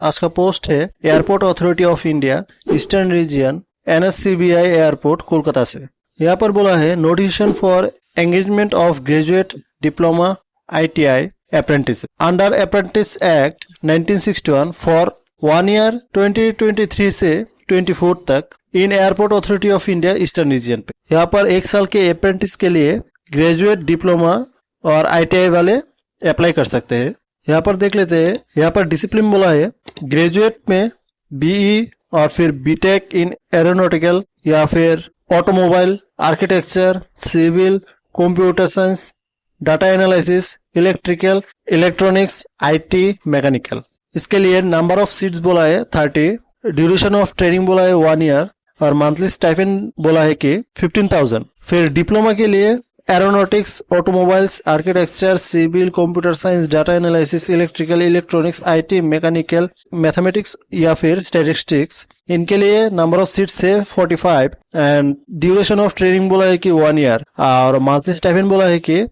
आज का पोस्ट है airport authority of India eastern region NSCBI airport Kolkata से। यहाँ पर बोला है notification for engagement of graduate diploma ITI apprentice under apprentice act 1961 for 1 year 2023 से 24 तक in airport authority of India eastern region पे। यहाँ पर 1 साल के अप्रेंटिस के लिए ग्रेजुएट डिप्लोमा और ITI वाले अप्लाई कर सकते हैं। यहाँ पर देख लेते हैं, यहाँ पर डिसिप्लिन बोला है ग्रेजुएट में BE और फिर BTech इन एरोनॉटिकल या फिर automobile, architecture, civil, computer science, data analysis, electrical, electronics, IT, mechanical. इसके लिए नंबर ऑफ सीट्स बोला है 30, ड्यूरेशन ऑफ ट्रेनिंग बोला है 1 ईयर और मंथली स्टाइपेंड बोला है कि 15,000। फिर डिप्लोमा के लिए aeronautics, automobiles, architecture, civil, computer science, data analysis, electrical, electronics, IT, mechanical, mathematics या फिर स्टैटिस्टिक्स, इनके लिए नंबर ऑफ सीट्स है 45 एंड ड्यूरेशन ऑफ ट्रेनिंग बोला है कि 1 ईयर और मंथली स्टाइपेंड बोला है कि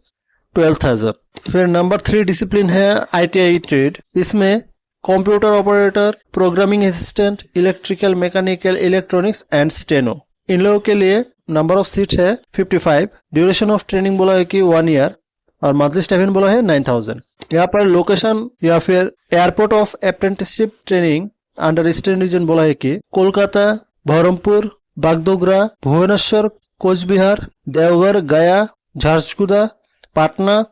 12,000। फिर नंबर 3 डिसिप्लिन है ITI ट्रेड। इसमें computer operator, programming assistant, electrical, mechanical, electronics and steno, इन लोगों के लिए नंबर ऑफ सीट्स है 55, ड्यूरेशन ऑफ ट्रेनिंग बोला है कि 1 ईयर और मंथली स्टाइपेंड बोला है 9,000। यहाँ पर लोकेशन या फिर airport of apprenticeship training under eastern region बोला है कि कोलकाता, बहरमपुर, बागडोगरा, भुवनेश्वर, कोचबिहार, देवघर, गया, Jharsuguda, Patna,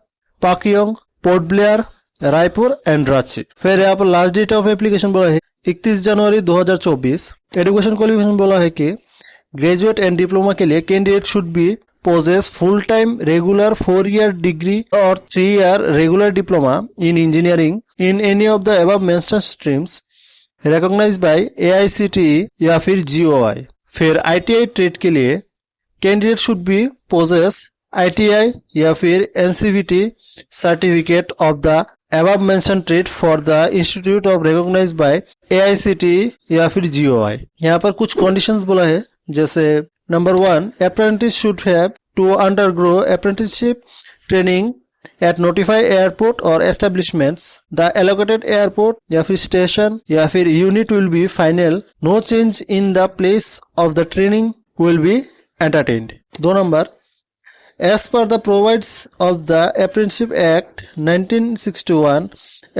Pakyong, port Blair, Raipur and Ranchi. फिर यहाँ पर लास्ट डेट ऑफ एप्लीकेशन बोला है 31 जनवरी 2024। एजुकेशन क्वालिफिकेशन बोला है कि ग्रेजुएट एंड डिप्लोमा के लिए candidate should be possess full time regular 4-year degree or 3-year regular diploma in engineering in any of the above mentioned streams recognized by AICTE या फिर GOI। फिर ITI trade के लिए candidate should be possess ITI या फिर NCVT certificate of the above mentioned trade for the institute of recognized by AICTE या फिर GOI। यहाँ पर कुछ conditions बोला है, जैसे number 1 apprentice should have to undergo apprenticeship training at notified airport or establishments। The allocated airport या फिर station या फिर unit will be final। No change in the place of the training will be entertained। 2 number as per the provisions of the Apprenticeship Act 1961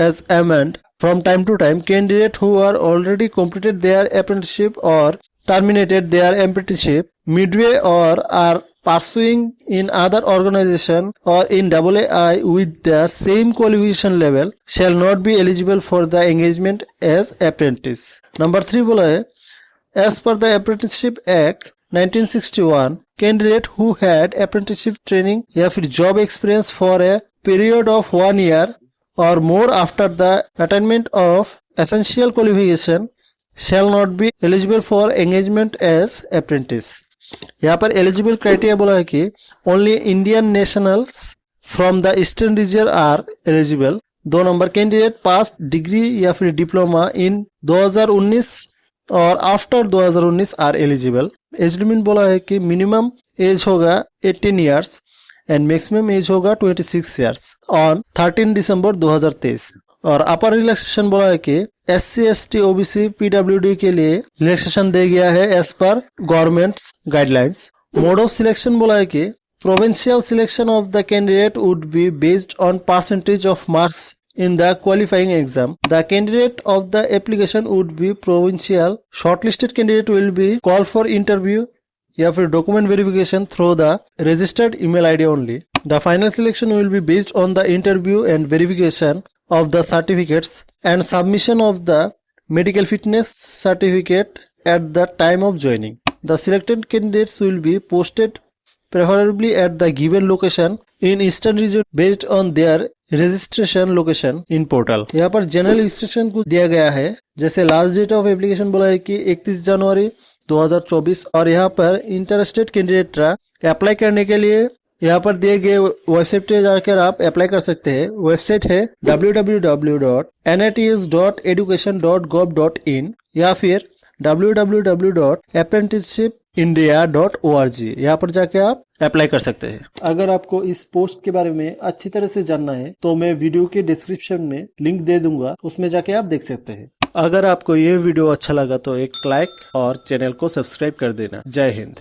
as amended from time to time, candidates who are already completed their apprenticeship or terminated their apprenticeship midway or are pursuing in other organization or in AAI with the same qualification level shall not be eligible for the engagement as apprentice। Number 3 बोला है as per the Apprenticeship Act 1961, candidate who had apprenticeship training या फिर job experience for a period of 1 year or more after the attainment of essential qualification shall not be eligible for engagement as apprentice। यहाँ पर eligible criteria बोला है कि only Indian nationals from the eastern region are eligible। 2 number candidate pass degree या फिर diploma in 2019 और after 2019 are eligible. Age limit बोला है कि मिनिमम एज होगा 18 इयर्स एंड मैक्सिमम एज होगा 26 इयर्स ऑन 13 दिसंबर 2023। और अपर रिलैक्सेशन बोला है कि SC ST OBC PWD के लिए रिलैक्सेशन दे गया है एज पर government guidelines. Mode of selection बोला है कि provincial selection of the candidate would be based on percentage of marks in the qualifying exam। The candidate of the application would be provincial। Shortlisted candidate will be called for interview या फिर document verification through the registered email ID only। The final selection will be based on the interview and verification of the certificates and submission of the medical fitness certificate at the time of joining। The selected candidates will be posted preferably at the given location in eastern region based on their registration location in portal. यहाँ पर general instruction कुछ दिया गया है, जैसे last date of application बोला है कि 31 जनवरी 2024 और यहाँ पर इंटरेस्टेड कैंडिडेट अप्लाई करने के लिए यहाँ पर दिए गए वेबसाइट पे जाकर आप अप्लाई कर सकते हैं। वेबसाइट है www.nats.education.gov.in या फिर www.apprenticeshipindia.org। यहाँ पर जाके आप अप्लाई कर सकते हैं। अगर आपको इस पोस्ट के बारे में अच्छी तरह से जानना है तो मैं वीडियो के डिस्क्रिप्शन में लिंक दे दूंगा, उसमें जाके आप देख सकते हैं। अगर आपको ये वीडियो अच्छा लगा तो एक लाइक और चैनल को सब्सक्राइब कर देना। जय हिंद।